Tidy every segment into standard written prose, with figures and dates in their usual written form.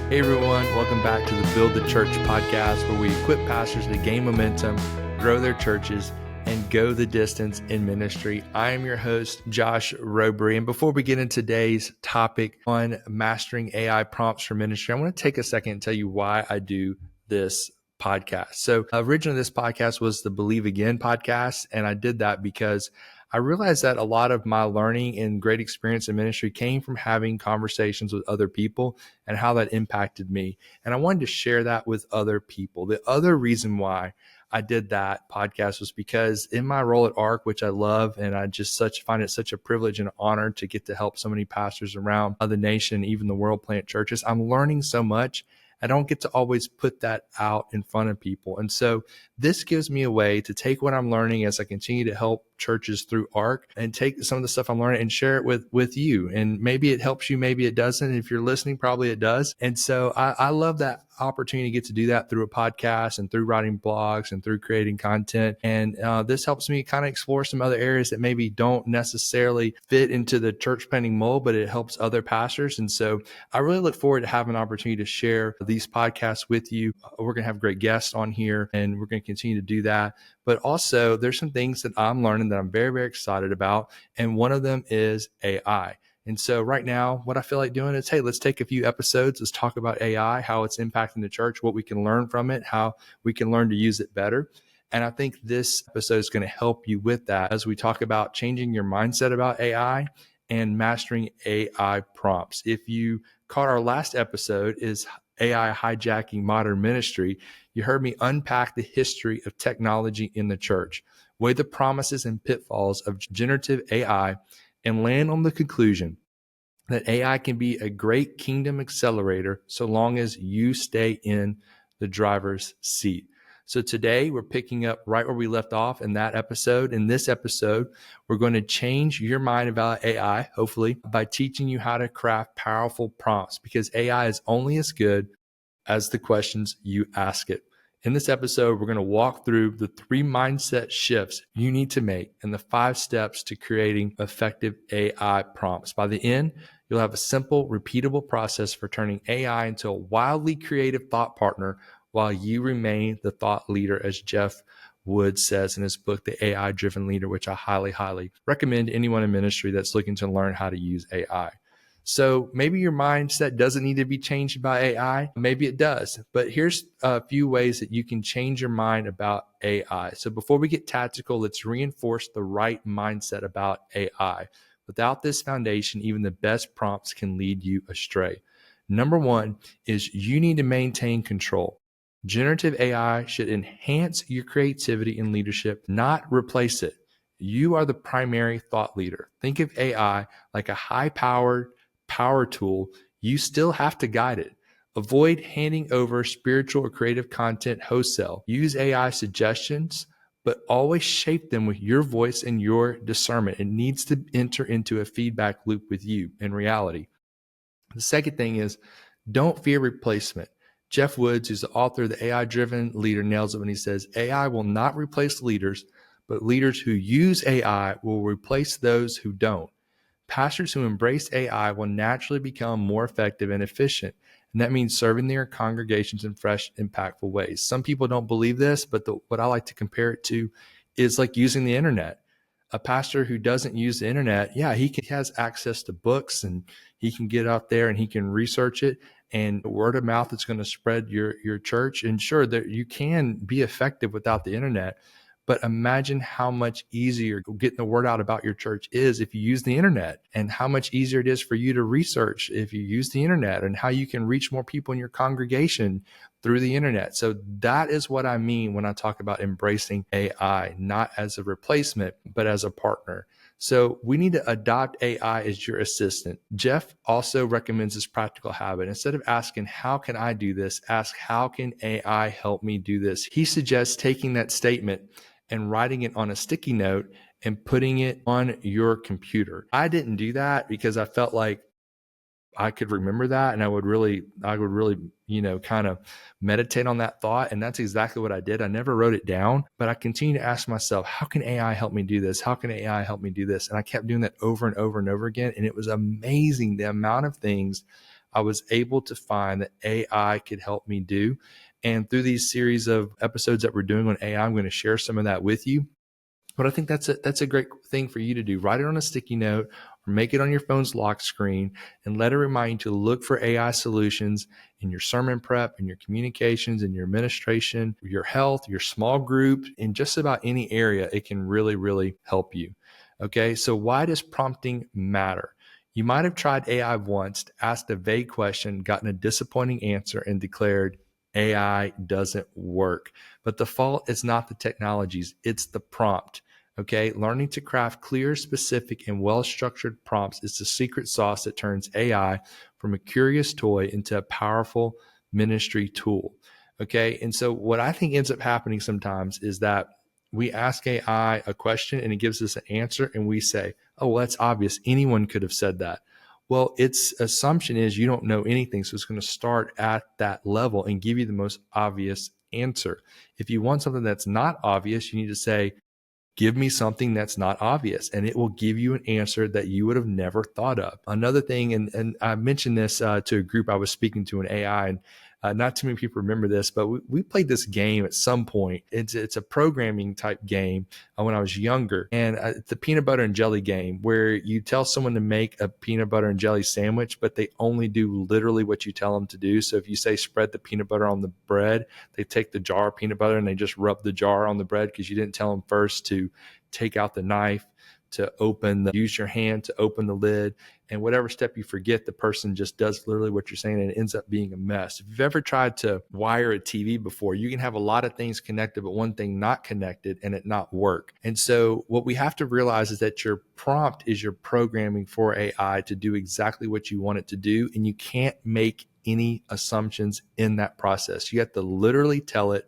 Hey everyone, welcome back to the Build the Church podcast, where we equip pastors to gain momentum, grow their churches, and go the distance in ministry. I am your host, Josh Robry. And before we get into today's topic on mastering AI prompts for ministry, I want to take a second and tell you why I do this podcast. So originally this podcast was the Believe Again podcast, and I did that because I realized that a lot of my learning and great experience in ministry came from having conversations with other people and how that impacted me. And I wanted to share that with other people. The other reason why I did that podcast was because in my role at ARC, which I love, and I just find it such a privilege and honor to get to help so many pastors around the nation, even the world plant churches, I'm learning so much. I don't get to always put that out in front of people. And so this gives me a way to take what I'm learning as I continue to help churches through ARC and take some of the stuff I'm learning and share it with you. And maybe it helps you, maybe it doesn't. If you're listening, probably it does. And so I love that opportunity to get to do that through a podcast and through writing blogs and through creating content. And this helps me kind of explore some other areas that maybe don't necessarily fit into the church planting mold, but it helps other pastors. And so I really look forward to having an opportunity to share these podcasts with you. We're going to have great guests on here, and we're going to continue to do that. But also there's some things that I'm learning that I'm very, very excited about. And one of them is AI. And so right now, what I feel like doing is, hey, let's take a few episodes. Let's talk about AI, how it's impacting the church, what we can learn from it, how we can learn to use it better. And I think this episode is going to help you with that as we talk about changing your mindset about AI and mastering AI prompts. If you caught our last episode, is AI hijacking modern ministry, you heard me unpack the history of technology in the church, weigh the promises and pitfalls of generative AI, and land on the conclusion that AI can be a great kingdom accelerator so long as you stay in the driver's seat. So today we're picking up right where we left off in that episode. In this episode, we're going to change your mind about AI, hopefully, by teaching you how to craft powerful prompts, because AI is only as good as the questions you ask it. In this episode, we're going to walk through the 3 mindset shifts you need to make and the 5 steps to creating effective AI prompts. By the end, you'll have a simple, repeatable process for turning AI into a wildly creative thought partner while you remain the thought leader, as Jeff Wood says in his book, The AI-Driven Leader, which I highly, highly recommend to anyone in ministry that's looking to learn how to use AI. So maybe your mindset doesn't need to be changed by AI. Maybe it does. But here's a few ways that you can change your mind about AI. So before we get tactical, let's reinforce the right mindset about AI. Without this foundation, even the best prompts can lead you astray. Number 1 is you need to maintain control. Generative AI should enhance your creativity and leadership, not replace it. You are the primary thought leader. Think of AI like a high-powered power tool. You still have to guide it. Avoid handing over spiritual or creative content wholesale. Use AI suggestions, but always shape them with your voice and your discernment. It needs to enter into a feedback loop with you in reality. The second thing is, don't fear replacement. Jeff Woods, who's the author of The AI-Driven Leader, nails it when he says, AI will not replace leaders, but leaders who use AI will replace those who don't. Pastors who embrace AI will naturally become more effective and efficient. And that means serving their congregations in fresh, impactful ways. Some people don't believe this, but what I like to compare it to is like using the internet. A pastor who doesn't use the internet, he has access to books, and he can get out there and he can research it, and word of mouth is going to spread your church. And sure, that you can be effective without the internet. But imagine how much easier getting the word out about your church is if you use the internet, and how much easier it is for you to research if you use the internet, and how you can reach more people in your congregation through the internet. So that is what I mean when I talk about embracing AI, not as a replacement, but as a partner. So we need to adopt AI as your assistant. Jeff also recommends this practical habit. Instead of asking, how can I do this? Ask, how can AI help me do this? He suggests taking that statement and writing it on a sticky note and putting it on your computer. I didn't do that because I felt like I could remember that, and I would really, kind of meditate on that thought. And that's exactly what I did. I never wrote it down, but I continued to ask myself, how can AI help me do this? How can AI help me do this? And I kept doing that over and over and over again. And it was amazing the amount of things I was able to find that AI could help me do. And through these series of episodes that we're doing on AI, I'm going to share some of that with you. But I think that's a great thing for you to do. Write it on a sticky note or make it on your phone's lock screen and let it remind you to look for AI solutions in your sermon prep, in your communications, in your administration, your health, your small group, in just about any area. It can really, really help you. Okay, so why does prompting matter? You might have tried AI once, asked a vague question, gotten a disappointing answer, and declared, AI doesn't work. But the fault is not the technologies, it's the prompt. Okay, learning to craft clear, specific, and well-structured prompts is the secret sauce that turns AI from a curious toy into a powerful ministry tool. Okay, and so what I think ends up happening sometimes is that we ask AI a question and it gives us an answer, and we say, oh, well, that's obvious. Anyone could have said that. Well, its assumption is you don't know anything. So it's going to start at that level and give you the most obvious answer. If you want something that's not obvious, you need to say, give me something that's not obvious, and it will give you an answer that you would have never thought of. Another thing, and I mentioned this to a group I was speaking to in AI, and not too many people remember this, but we played this game at some point. It's a programming type game when I was younger, and it's the peanut butter and jelly game where you tell someone to make a peanut butter and jelly sandwich, but they only do literally what you tell them to do. So if you say spread the peanut butter on the bread, they take the jar of peanut butter and they just rub the jar on the bread because you didn't tell them first to take out the knife, to use your hand to open the lid, and whatever step you forget, the person just does literally what you're saying, and it ends up being a mess. If you've ever tried to wire a TV before, you can have a lot of things connected, but one thing not connected and it not work. And so what we have to realize is that your prompt is your programming for AI to do exactly what you want it to do, and you can't make any assumptions in that process. You have to literally tell it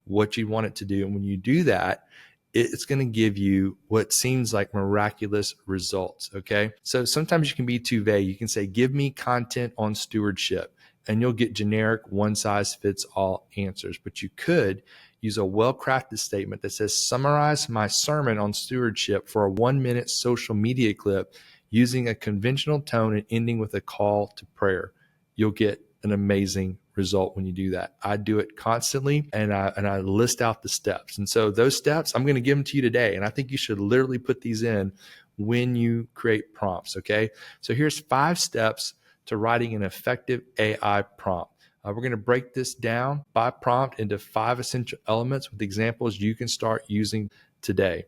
what you want it to do. And when you do that, it's going to give you what seems like miraculous results. Okay. So sometimes you can be too vague. You can say, give me content on stewardship, and you'll get generic one size fits all answers. But you could use a well-crafted statement that says, summarize my sermon on stewardship for a 1-minute social media clip using a conventional tone and ending with a call to prayer. You'll get an amazing result when you do that. I do it constantly, and I list out the steps. And so those steps, I'm going to give them to you today. And I think you should literally put these in when you create prompts. Okay. So here's 5 steps to writing an effective AI prompt. We're going to break this down by prompt into 5 essential elements with examples you can start using today.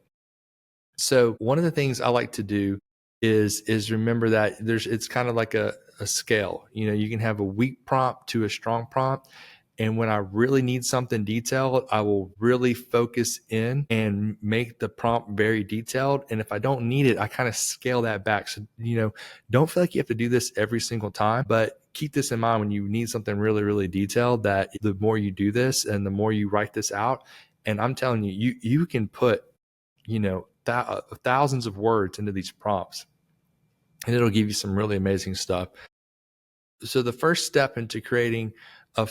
So one of the things I like to do is remember that it's kind of like a scale. You can have a weak prompt to a strong prompt. And when I really need something detailed, I will really focus in and make the prompt very detailed. And if I don't need it, I kind of scale that back. So, don't feel like you have to do this every single time, but keep this in mind when you need something really, really detailed, that the more you do this and the more you write this out, and I'm telling you, you can put, thousands of words into these prompts, and it'll give you some really amazing stuff. So the first step into creating the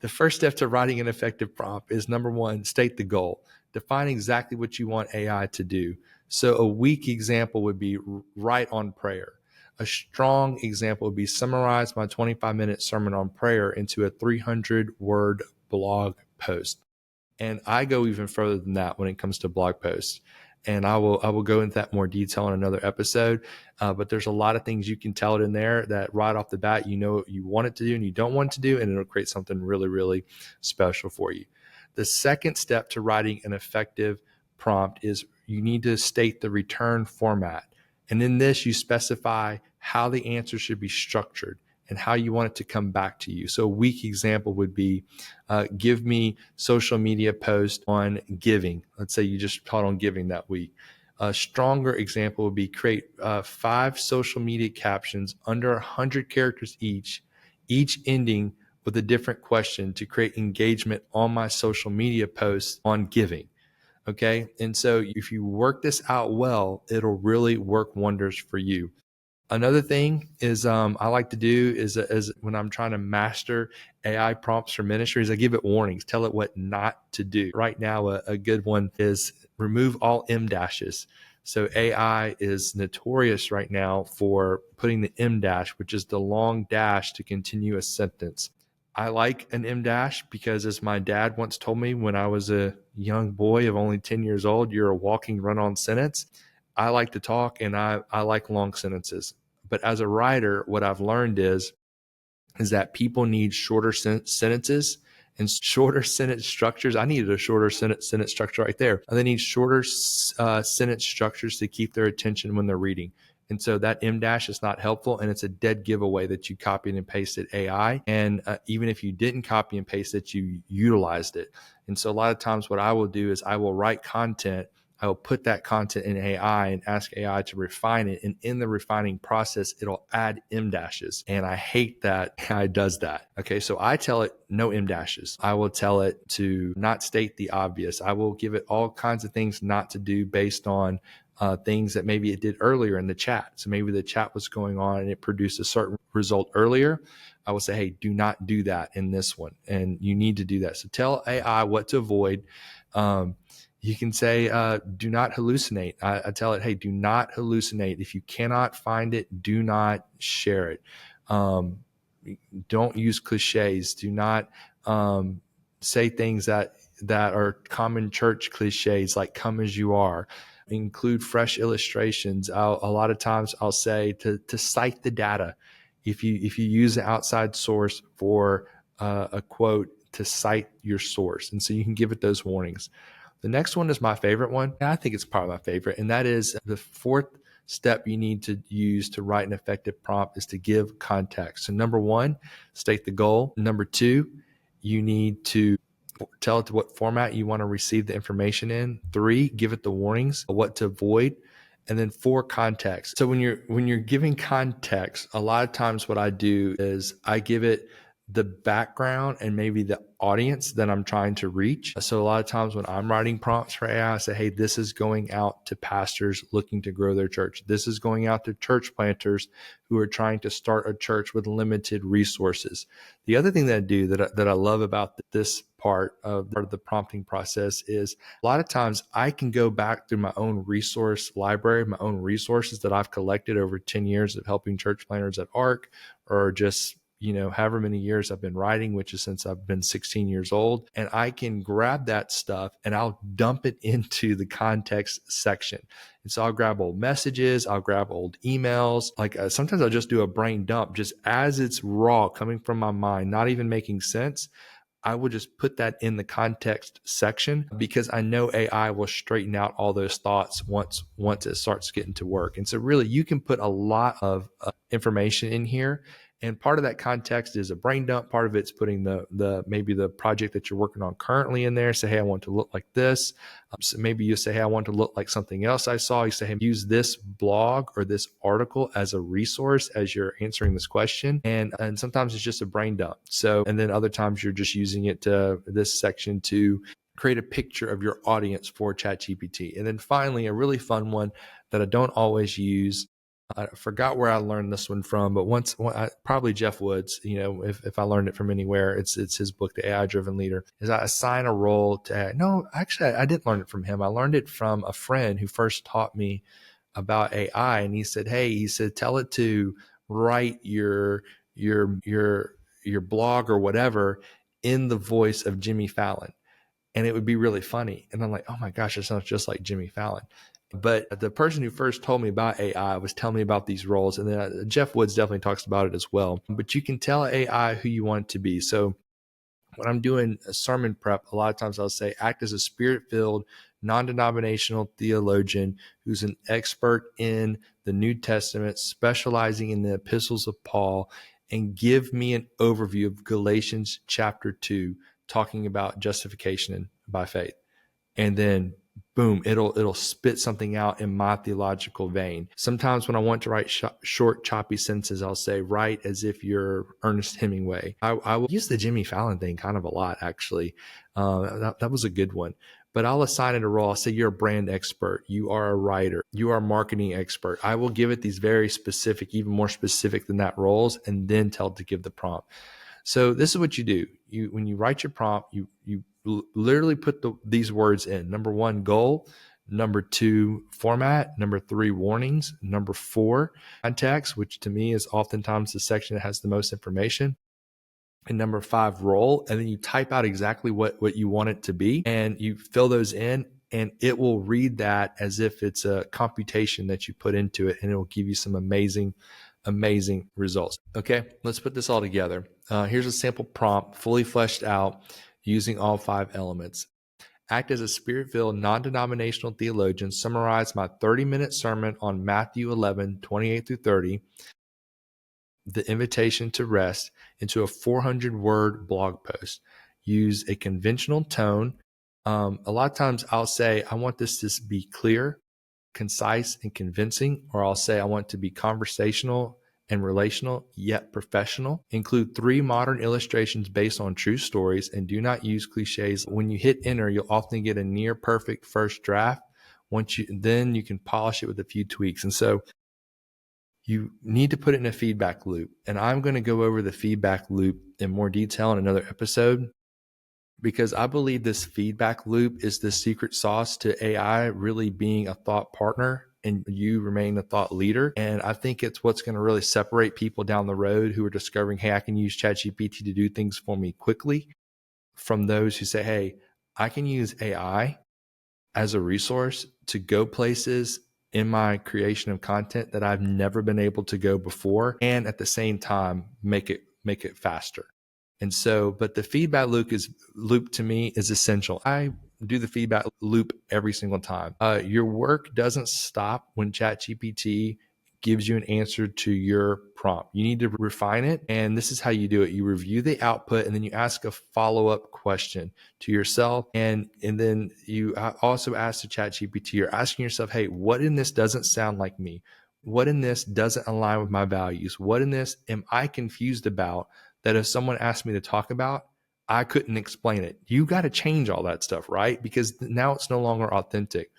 first step to writing an effective prompt is, number 1, state the goal. Define exactly what you want AI to do. So a weak example would be write on prayer. A strong example would be summarize my 25-minute sermon on prayer into a 300-word blog post. And I go even further than that when it comes to blog posts. And I will go into that more detail in another episode. But there's a lot of things you can tell it in there that right off the bat, you know what you want it to do and you don't want it to do, and it'll create something really, really special for you. The second step to writing an effective prompt is you need to state the return format. And in this, you specify how the answer should be structured and how you want it to come back to you. So a weak example would be, give me social media post on giving. Let's say you just taught on giving that week. A stronger example would be create 5 social media captions under 100 characters each ending with a different question to create engagement on my social media posts on giving. Okay. And so if you work this out well, it'll really work wonders for you. Another thing is I like to do is when I'm trying to master AI prompts for ministries, I give it warnings, tell it what not to do. Right now, a good one is remove all M dashes. So AI is notorious right now for putting the M dash, which is the long dash to continue a sentence. I like an M dash because, as my dad once told me when I was a young boy of only 10 years old, you're a walking run on sentence. I like to talk and I like long sentences. But as a writer, what I've learned is that people need shorter sentences and shorter sentence structures. I needed a shorter sentence structure right there. They need shorter sentence structures to keep their attention when they're reading. And so that M dash is not helpful, and it's a dead giveaway that you copied and pasted AI. And even if you didn't copy and paste it, you utilized it. And so a lot of times what I will do is I will write content, I will put that content in AI and ask AI to refine it. And in the refining process, it'll add M dashes. And I hate that AI does that. Okay, so I tell it no M dashes. I will tell it to not state the obvious. I will give it all kinds of things not to do based on things that maybe it did earlier in the chat. So maybe the chat was going on and it produced a certain result earlier. I will say, hey, do not do that in this one. And you need to do that. So tell AI what to avoid. You can say, do not hallucinate. I tell it, hey, do not hallucinate. If you cannot find it, do not share it. Don't use cliches. Do not say things that are common church cliches like come as you are. Include fresh illustrations. A lot of times I'll say to cite the data. If you use an outside source for a quote, to cite your source. And so you can give it those warnings. The next one is my favorite one. I think it's probably my favorite. And that is the fourth step you need to use to write an effective prompt is to give context. So number one, state the goal. Number two, you need to tell it to what format you want to receive the information in. Three, give it the warnings, what to avoid. And then four, context. So when you're giving context, a lot of times what I do is I give it the background and maybe the audience that I'm trying to reach. So a lot of times when I'm writing prompts for AI, I say, hey, this is going out to pastors looking to grow their church. This is going out to church planters who are trying to start a church with limited resources. The other thing that I do that I love about this part of the prompting process is a lot of times I can go back through my own resource library, my own resources that I've collected over 10 years of helping church planters at ARC, or just however many years I've been writing, which is since I've been 16 years old. And I can grab that stuff and I'll dump it into the context section. And so I'll grab old messages, I'll grab old emails. Like sometimes I'll just do a brain dump just as it's raw coming from my mind, not even making sense. I will just put that in the context section because I know AI will straighten out all those thoughts once it starts getting to work. And so really you can put a lot of information in here. And part of that context is a brain dump. Part of it's putting the maybe the project that you're working on currently in there. Say, hey, I want to look like this. So maybe you say, hey, I want to look like something else I saw. You say, hey, use this blog or this article as a resource as you're answering this question. And sometimes it's just a brain dump. So, and then other times you're just using it to this section to create a picture of your audience for ChatGPT. And then finally, a really fun one that I don't always use. I forgot where I learned this one from, but probably Jeff Woods, if I learned it from anywhere, it's his book, The AI Driven Leader, is I assign a role to, no, actually I didn't learn it from him. I learned it from a friend who first taught me about AI. And he said, tell it to write your blog or whatever in the voice of Jimmy Fallon. And it would be really funny. And I'm like, oh my gosh, it sounds just like Jimmy Fallon. But the person who first told me about AI was telling me about these roles. And then Jeff Woods definitely talks about it as well. But you can tell AI who you want it to be. So when I'm doing a sermon prep, a lot of times I'll say, act as a spirit-filled, non-denominational theologian who's an expert in the New Testament, specializing in the epistles of Paul, and give me an overview of Galatians chapter 2, talking about justification by faith. And then boom, it'll spit something out in my theological vein. Sometimes when I want to write short, choppy sentences, I'll say, write as if you're Ernest Hemingway. I will use the Jimmy Fallon thing kind of a lot, actually. That was a good one. But I'll assign it a role. I'll say you're a brand expert. You are a writer. You are a marketing expert. I will give it these very specific, even more specific than that roles, and then tell it to give the prompt. So this is what you do. When you write your prompt, you literally put these words in. Number one, goal. Number 2, format. Number 3, warnings. Number 4, context, which to me is oftentimes the section that has the most information. And number 5, role. And then you type out exactly what you want it to be, and you fill those in, and it will read that as if it's a computation that you put into it, and it will give you some amazing results. Okay, let's put this all together. Here's a sample prompt, fully fleshed out, using all 5 elements. Act as a spirit-filled, non-denominational theologian. Summarize my 30-minute sermon on Matthew 11, 28 through 30, the invitation to rest, into a 400-word blog post. Use a conventional tone. A lot of times I'll say, I want this to be clear, concise, and convincing, or I'll say, I want it to be conversational and relational, yet professional. Include 3 modern illustrations based on true stories, and do not use cliches. When you hit enter, you'll often get a near perfect first draft. Then you can polish it with a few tweaks. And so you need to put it in a feedback loop. And I'm going to go over the feedback loop in more detail in another episode, because I believe this feedback loop is the secret sauce to AI really being a thought partner and you remain a thought leader. And I think it's what's going to really separate people down the road who are discovering, hey, I can use ChatGPT to do things for me quickly, from those who say, hey, I can use AI as a resource to go places in my creation of content that I've never been able to go before, and at the same time make it faster. And so, but the feedback loop to me is essential. I do the feedback loop every single time. Your work doesn't stop when ChatGPT gives you an answer to your prompt. You need to refine it. And this is how you do it. You review the output, and then you ask a follow-up question to yourself. And then you also ask the ChatGPT, you're asking yourself, hey, what in this doesn't sound like me? What in this doesn't align with my values? What in this am I confused about that if someone asked me to talk about, I couldn't explain it? You got to change all that stuff, right? Because now it's no longer authentic.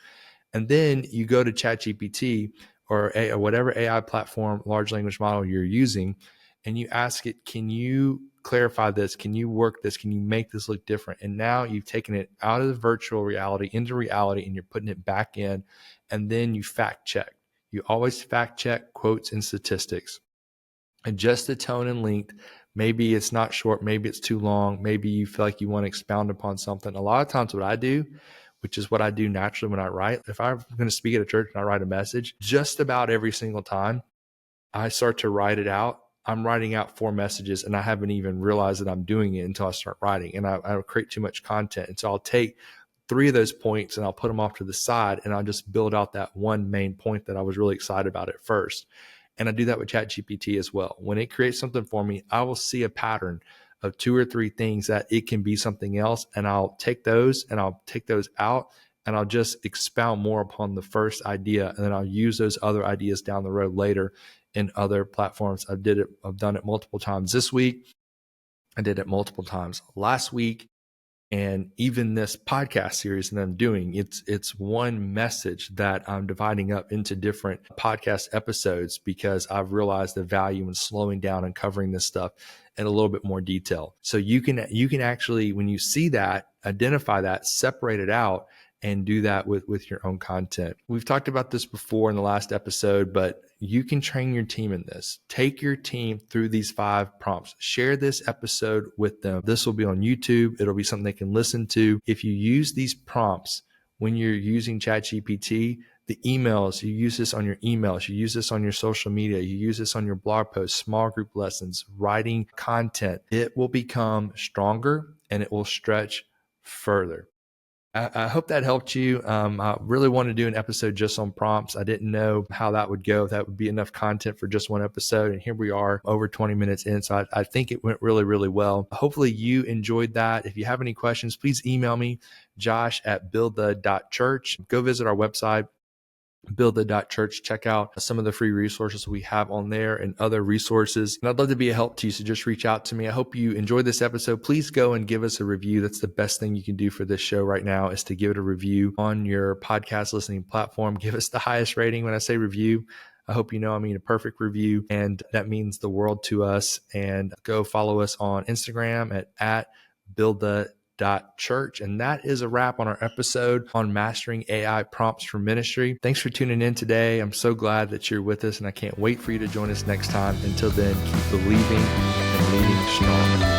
And then you go to ChatGPT or whatever AI platform, large language model you're using, and you ask it, can you clarify this? Can you work this? Can you make this look different? And now you've taken it out of the virtual reality into reality, and you're putting it back in, and then you fact check. You always fact check quotes and statistics. Adjust the tone and length. Maybe it's not short, maybe it's too long, maybe you feel like you want to expound upon something. A lot of times what I do, which is what I do naturally when I write, if I'm going to speak at a church and I write a message, just about every single time I start to write it out, I'm writing out 4 messages, and I haven't even realized that I'm doing it until I start writing, and I create too much content. And so I'll take 3 of those points and I'll put them off to the side, and I'll just build out that one main point that I was really excited about at first. And I do that with ChatGPT as well. When it creates something for me, I will see a pattern of 2 or 3 things that it can be something else. And I'll take those out, and I'll just expound more upon the first idea. And then I'll use those other ideas down the road later in other platforms. I've done it multiple times this week. I did it multiple times last week. And even this podcast series that I'm doing, it's one message that I'm dividing up into different podcast episodes, because I've realized the value in slowing down and covering this stuff in a little bit more detail. So you can actually, when you see that, identify that, separate it out, and do that with your own content. We've talked about this before in the last episode, but you can train your team in this. Take your team through these 5 prompts. Share this episode with them. This will be on YouTube. It'll be something they can listen to. If you use these prompts when you're using ChatGPT, the emails, you use this on your emails, you use this on your social media, you use this on your blog posts, small group lessons, writing content, it will become stronger and it will stretch further. I hope that helped you. I really wanted to do an episode just on prompts. I didn't know how that would go. If that would be enough content for just one episode. And here we are over 20 minutes in. So I think it went really, really well. Hopefully you enjoyed that. If you have any questions, please email me, josh@buildthe.church. Go visit our website, buildthe.church. Check out some of the free resources we have on there and other resources. And I'd love to be a help to you. So just reach out to me. I hope you enjoyed this episode. Please go and give us a review. That's the best thing you can do for this show right now, is to give it a review on your podcast listening platform. Give us the highest rating. When I say review, I hope you know I mean a perfect review, and that means the world to us. And go follow us on Instagram at buildthe guardrails.church. And that is a wrap on our episode on mastering AI prompts for ministry. Thanks for tuning in today. I'm so glad that you're with us, and I can't wait for you to join us next time. Until then, keep believing and leading strong.